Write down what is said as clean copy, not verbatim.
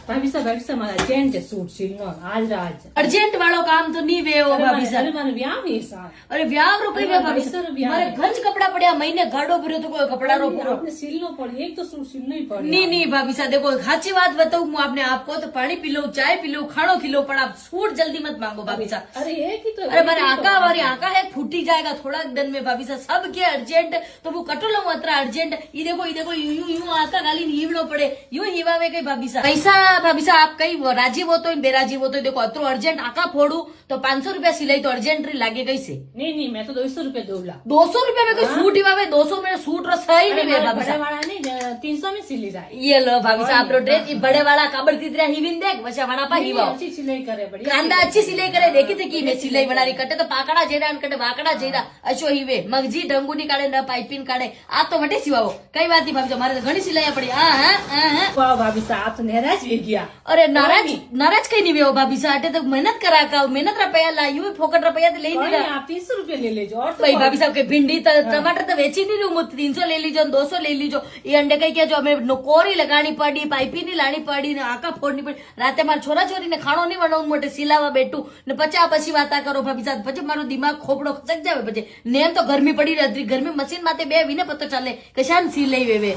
भाभी साहब मारा अर्जेंट है सूट सिलनो आज राज अर्जेंट वालों काम तो नहीं वे हो भाभी साहब। अरे मारे ब्याह भी साहब अरे व्याह रो कई वे भाभी साहब मारे गंज कपड़ा पड़या महीने गाड़ो भर्यो तो कोई कपड़ा रो पूरो आपने सिलनो पड़ी एक तो सूट सिलनो ही पड़ी नहीं नहीं भाभी साहब देखो साची बात बताऊं मैं आपने आपको तो पानी पी लो चाय पी लो खानो खी लो पर आप सूट जल्दी मत मांगो भाभी साहब। अरे एक ही तो अरे मारे आका हमारी आका है फूटी जाएगा थोड़ा दिन में भाभी साहब सब के अर्जेंट तो वो कटो लो अतरा अर्जेंट ये देखो यूं यूं आका गाली हीवड़ो पड़े यूं हीवावे कई भाभी साहब पैसा भाभी साहब आप कई राजी हो तो बेराजी हो तो देखो अतरो अर्जेंट आका फोड़ू तो 500 रुपया सिलाई तो अर्जेंट लागे गई से नहीं मैं तो 200 रुपया दूंगा 200 रुपया में कोई सूट ही वावे 200 में सूट रो सही नहीं है भाभी बड़े साहब। वाला नहीं 300 में सिली जाए ये लो भाभी साहब आपरो ड्रेस बड़े वाला काबर तीतरा हीविन देख वैसे वड़ा पा हीवा अच्छी सिलाई करे बढ़िया कांदा अच्छी सिलाई करे देखी थी की मैं सिलाई बनारी कटे तो पाकड़ा जेरा कटे वाकड़ा जेरा अशो हीवे मगजी ढंगू नी काढे न पाइपिंग काढे आ तो वटे सिवाओ कई बात नहीं भाभी साहब मारे तो घणी सिलाई पड़ी हां वाह भाभी साहब तो नाराज भी गया अरे नाराज कहीं नहीं हो भाभी साहब अटे तो मेहनत करा का मेहनत रुपया ला यूं फोकट रुपया तो ले नहीं रहा आप 300 रुपया ले लीजो और तो भाई भाभी साहब के भिंडी टमाटर तो वेची नहीं लू 300 ले लीजो 200 ले लीजो ये अंडे कई क्या जो हमें नोकोरी लगानी पड़ी पाइपी नहीं लानी पड़ी ने आका फोड़नी पड़ी राते मार छोरा छोरी ने खाणो नहीं बनाऊ मोटे सिलावा बैठू ने पचा पछी वाता करो भाभी साहब पछी मारो दिमाग खोपड़ो खसक जावे पछी नेम तो गर्मी पड़ी रहती गर्मी मशीन माते बे विने पतो चले कशान सी लई वेवे